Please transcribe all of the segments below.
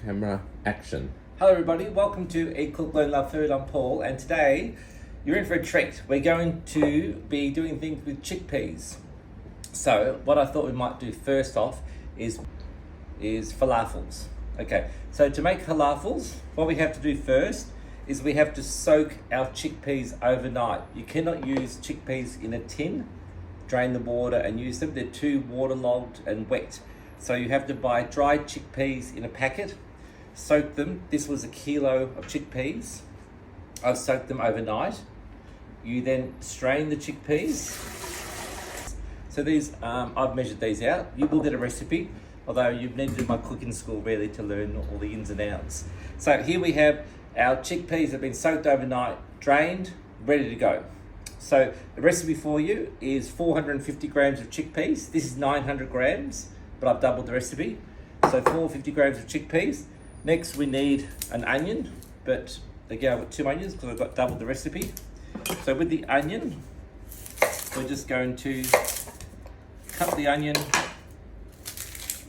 Camera action. Hello everybody, welcome to Eat, Cook, Learn, Love Food. I'm Paul, and today you're in for a treat. We're going to be doing things with chickpeas. So what I thought we might do first off is falafels. Okay, so to make falafels, what we have to do first is we have to soak our chickpeas overnight. You cannot use chickpeas in a tin, drain the water and use them. They're too waterlogged and wet. So you have to buy dried chickpeas in a packet, soak them. This was 1 kilo of chickpeas. I've soaked them overnight. You then strain the chickpeas. So these, I've measured these out. You will get a recipe, although you've needed to do my cooking school really to learn all the ins and outs. So here we have our chickpeas have been soaked overnight, drained, ready to go. So the recipe for you is 450 grams of chickpeas. This is 900 grams. But I've doubled the recipe. So 450 grams of chickpeas. Next we need an onion, but again I've got 2 onions because I've got doubled the recipe. So with the onion, we're just going to cut the onion.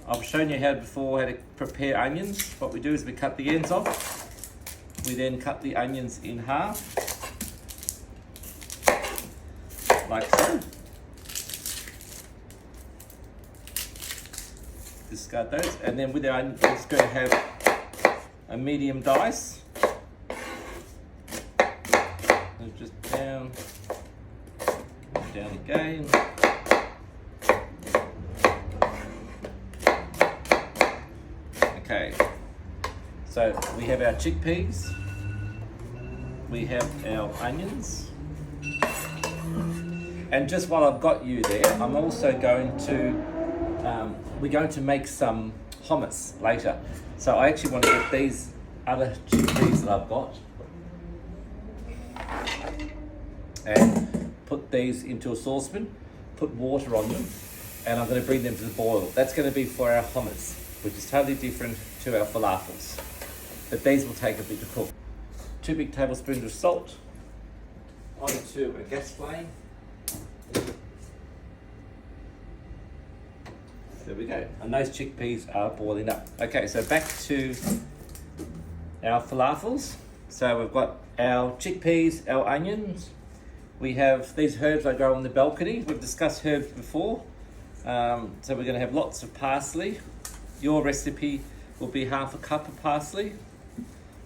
I've shown you how to prepare onions. What we do is we cut the ends off. We then cut the onions in half, like so. Discard those, and then with our onion, we're just going to have a medium dice. And just down again. Okay, so we have our chickpeas, we have our onions, and just while I've got you there, I'm also going to we're going to make some hummus later. So I actually want to get these other chickpeas that I've got and put these into a saucepan, put water on them, and I'm going to bring them to the boil. That's going to be for our hummus, which is totally different to our falafels. But these will take a bit to cook. 2 big tablespoons of salt onto a gas flame. There we go, and those chickpeas are boiling up. Okay, so back to our falafels. So we've got our chickpeas, our onions. We have these herbs I grow on the balcony. We've discussed herbs before. So we're going to have lots of parsley. Your recipe will be 1/2 cup of parsley.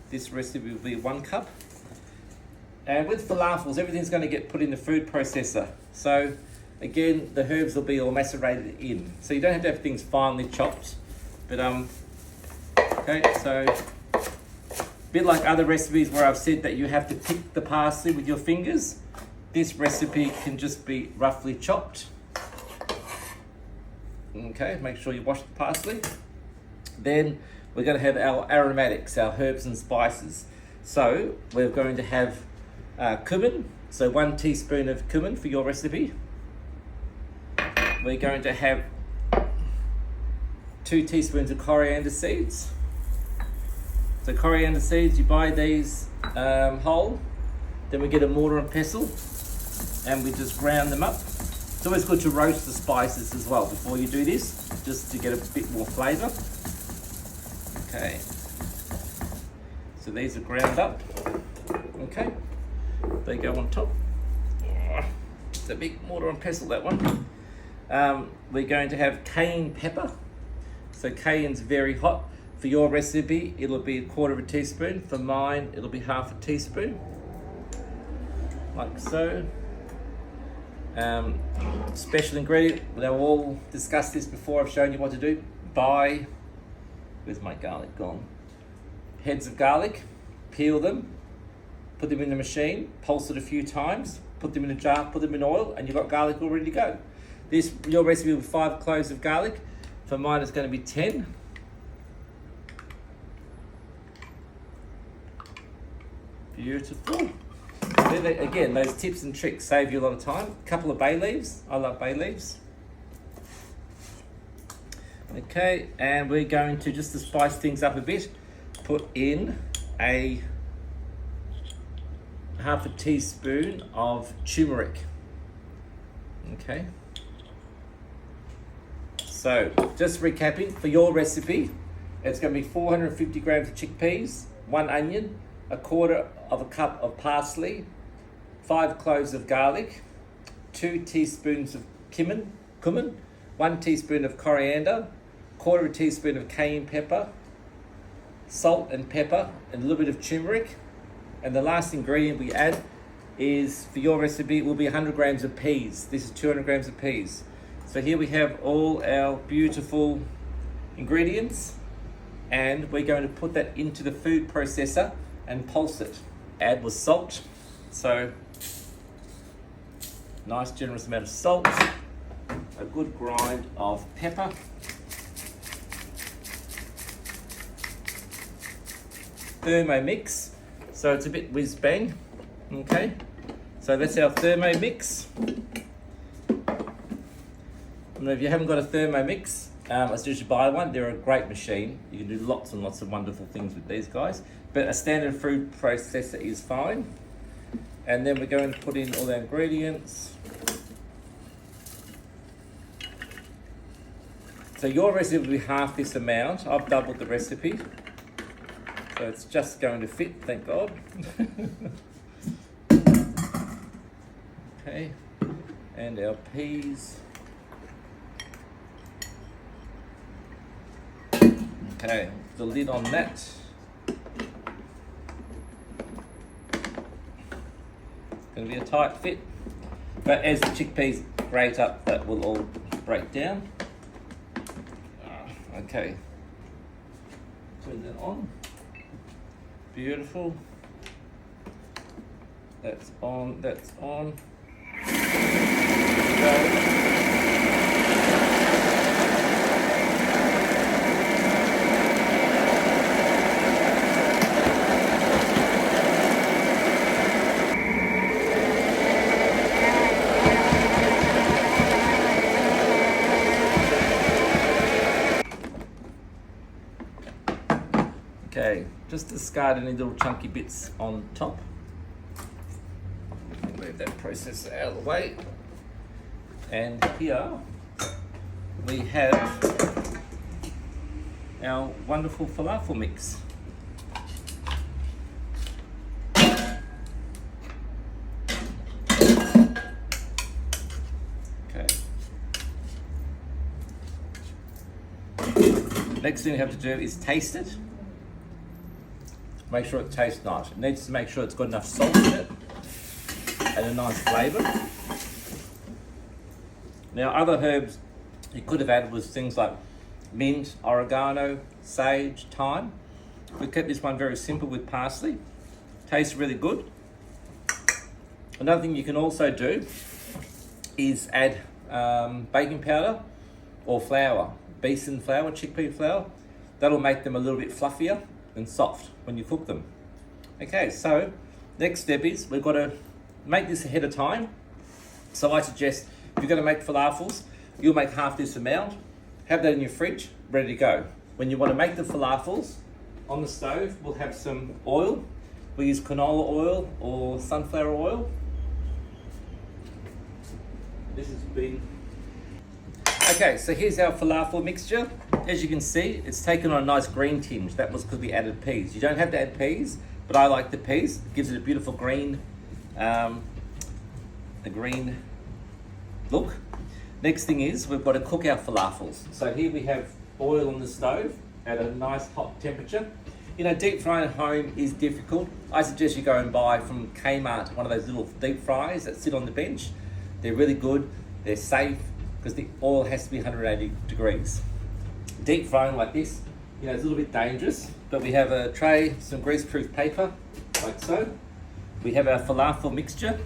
This recipe will be 1 cup. And with falafels, everything's going to get put in the food processor. So again, the herbs will be all macerated in. So you don't have to have things finely chopped. But okay, so a bit like other recipes where I've said that you have to pick the parsley with your fingers, this recipe can just be roughly chopped. Okay, make sure you wash the parsley. Then we're going to have our aromatics, our herbs and spices. So we're going to have cumin. So 1 teaspoon of cumin for your recipe. We're going to have 2 teaspoons of coriander seeds. So coriander seeds, you buy these whole. Then we get a mortar and pestle and we just ground them up. It's always good to roast the spices as well before you do this, just to get a bit more flavour. Okay, so these are ground up. Okay, they go on top. It's a big mortar and pestle, that one. We're going to have cayenne pepper. So cayenne's very hot. For your recipe, it'll be 1/4 teaspoon. For mine, it'll be 1/2 teaspoon. Like so. Special ingredient, we've all discussed this before, I've shown you what to do. Buy, where's my garlic gone? Heads of garlic, peel them, put them in the machine, pulse it a few times, put them in a jar, put them in oil, and you've got garlic all ready to go. Your recipe will be 5 cloves of garlic. For mine, it's going to be 10. Beautiful. Again, those tips and tricks save you a lot of time. A couple of bay leaves. I love bay leaves. Okay, and we're going to, just to spice things up a bit, put in a 1/2 teaspoon of turmeric. Okay. So, just recapping, for your recipe, It's going to be 450 grams of chickpeas, 1 onion, a quarter of a cup of parsley, 5 cloves of garlic, 2 teaspoons of cumin, 1 teaspoon of coriander, quarter of a teaspoon of cayenne pepper, salt and pepper, and a little bit of turmeric. And the last ingredient we add is, for your recipe, will be 100 grams of peas. This is 200 grams of peas. So here we have all our beautiful ingredients, and we're going to put that into the food processor and pulse it. Add with salt. So nice generous amount of salt, a good grind of pepper, Thermomix, so it's a bit whiz bang. Okay, so that's our Thermomix. And if you haven't got a Thermomix, I suggest you buy one. They're a great machine. You can do lots and lots of wonderful things with these guys, but a standard food processor is fine. And then we're going to put in all our ingredients. So your recipe will be half this amount. I've doubled the recipe, so it's just going to fit, thank God. Okay, and our peas. Okay, the lid on that. Going to be a tight fit, but as the chickpeas grate up, that will all break down. Okay, turn that on. Beautiful. That's on, that's on. Go. Okay, just discard any little chunky bits on top. Move that processor out of the way. And here we have our wonderful falafel mix. Okay. Next thing you have to do is taste it. Make sure it tastes nice. It needs to make sure it's got enough salt in it and a nice flavour. Now, other herbs you could have added was things like mint, oregano, sage, thyme. We kept this one very simple with parsley. Tastes really good. Another thing you can also do is add baking powder or flour, besan flour, chickpea flour. That'll make them a little bit fluffier and soft when you cook them. Okay, so next step is we've got to make this ahead of time. So I suggest if you're going to make falafels, you'll make half this amount, have that in your fridge, ready to go. When you want to make the falafels, on the stove, we'll have some oil. We use canola oil or sunflower oil. This has been... Okay, so here's our falafel mixture. As you can see, it's taken on a nice green tinge. That was because we added peas. You don't have to add peas, but I like the peas. It gives it a beautiful green, green look. Next thing is we've got to cook our falafels. So here we have oil on the stove at a nice hot temperature. You know, deep frying at home is difficult. I suggest you go and buy from Kmart one of those little deep fryers that sit on the bench. They're really good. They're safe because the oil has to be 180 degrees. Deep frying like this, you know, it's a little bit dangerous, but we have a tray, some grease-proof paper, like so. We have our falafel mixture,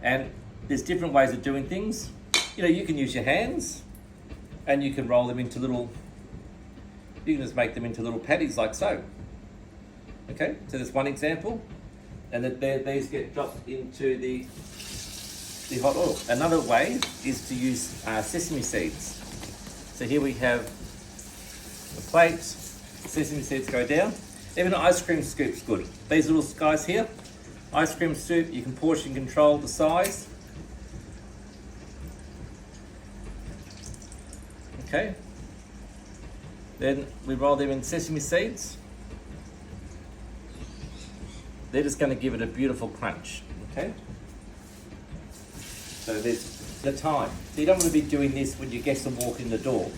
and there's different ways of doing things. You know, you can use your hands, and you can roll them into little, you can just make them into little patties like so. Okay, so there's one example, and that these get dropped into the hot oil. Another way is to use sesame seeds. So here we have the plate, sesame seeds go down. Even an ice cream scoop's good. These little guys here, ice cream scoop, you can portion control the size. Okay, Then we roll them in sesame seeds. They're just going to give it a beautiful crunch, okay? So there's the time. So you don't want to be doing this when your guests are walking the door.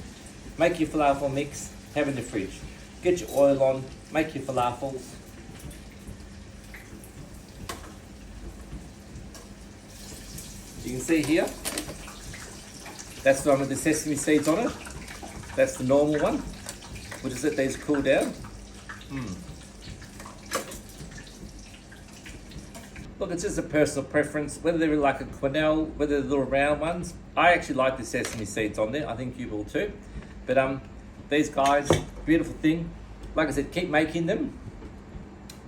Make your falafel mix, have it in the fridge. Get your oil on, make your falafels. You can see here, that's the one with the sesame seeds on it. That's the normal one. We'll just let these cool down. Look, it's just a personal preference, whether they're like a quenelle, whether they're little round ones. I actually like the sesame seeds on there. I think you will too. But these guys, beautiful thing. Like I said, keep making them.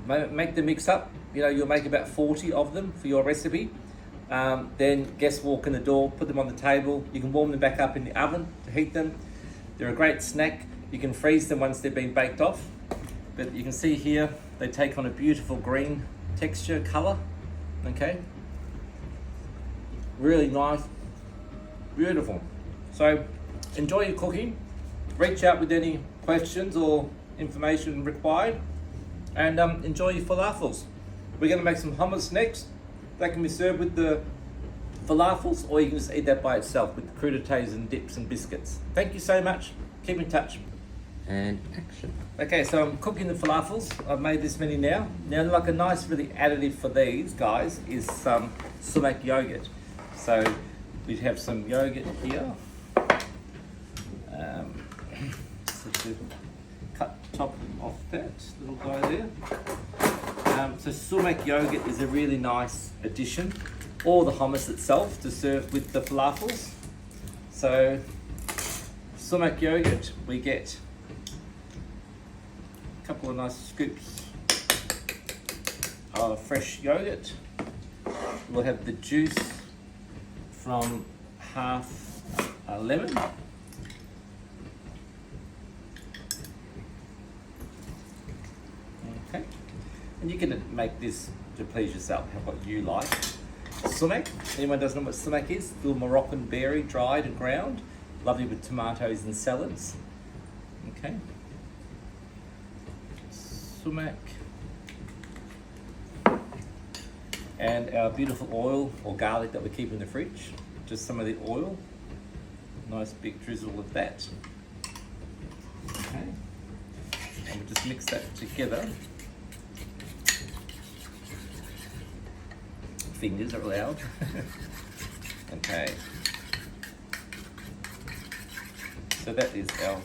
Make the mix up. You know, you'll make about 40 of them for your recipe. Then guests walk in the door, put them on the table. You can warm them back up in the oven to heat them. They're a great snack. You can freeze them once they've been baked off. But you can see here, they take on a beautiful green texture, colour. Okay, really nice, beautiful. So enjoy your cooking, reach out with any questions or information required, and enjoy your falafels. We're going to make some hummus next. That can be served with the falafels, or you can just eat that by itself with the crudités and dips and biscuits. Thank you so much. Keep in touch. And action. Okay, so I'm cooking the falafels. I've made this many now. Now, like a nice really additive for these guys is some sumac yogurt. So we have some yogurt here. So to cut the top off that little guy there. So sumac yogurt is a really nice addition, or the hummus itself to serve with the falafels. So sumac yogurt, we get couple of nice scoops of fresh yogurt. We'll have the juice from half a lemon. Okay, and you can make this to please yourself, what you like. Sumac, anyone doesn't know what sumac is? Little Moroccan berry, dried and ground. Lovely with tomatoes and salads. Okay. Sumac, and our beautiful oil or garlic that we keep in the fridge. Just some of the oil, nice big drizzle of that. Okay, and we just mix that together. Fingers are allowed. Okay, so that is our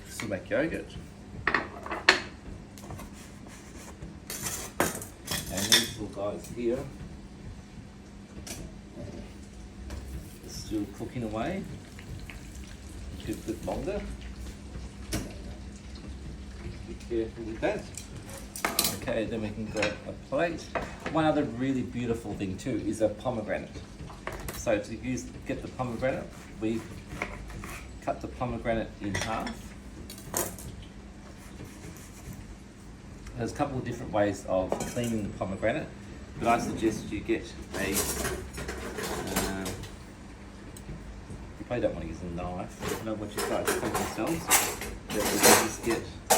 sumac yogurt. And these little guys here are still cooking away. Just a bit longer. Be careful with that. Okay, then we can grab a plate. One other really beautiful thing too is a pomegranate. So to get the pomegranate, we cut the pomegranate in half. There's a couple of different ways of cleaning the pomegranate, but I suggest you get a, you probably don't want to use a knife, I don't know what you guys clean yourselves, but we can just get a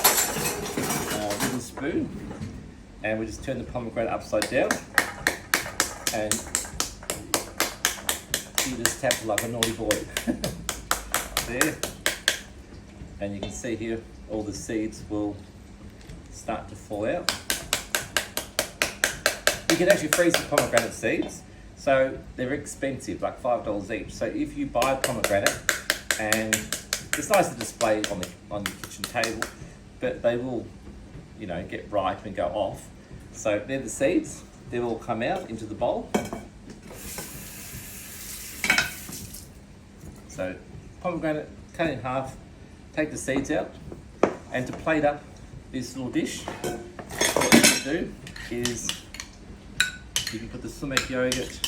wooden spoon, and we just turn the pomegranate upside down, and you just tap like a naughty boy. There, and you can see here all the seeds will start to fall out. You can actually freeze the pomegranate seeds, so they're expensive, like $5 each. So if you buy a pomegranate, and it's nice to display on your kitchen table, but they will, you know, get ripe and go off. So they're the seeds. They will come out into the bowl. So pomegranate, cut in half, take the seeds out, and to plate up this little dish, what you can do is you can put the sumac yogurt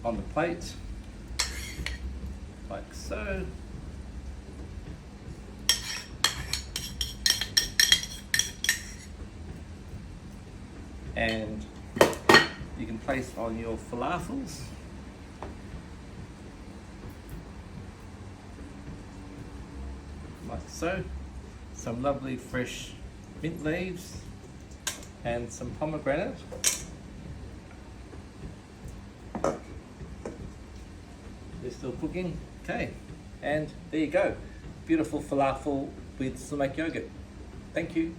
on the plate, like so. And you can place on your falafels. Like so. Some lovely fresh mint leaves and some pomegranate. They're still cooking. Okay, and there you go. Beautiful falafel with sumac yogurt. Thank you.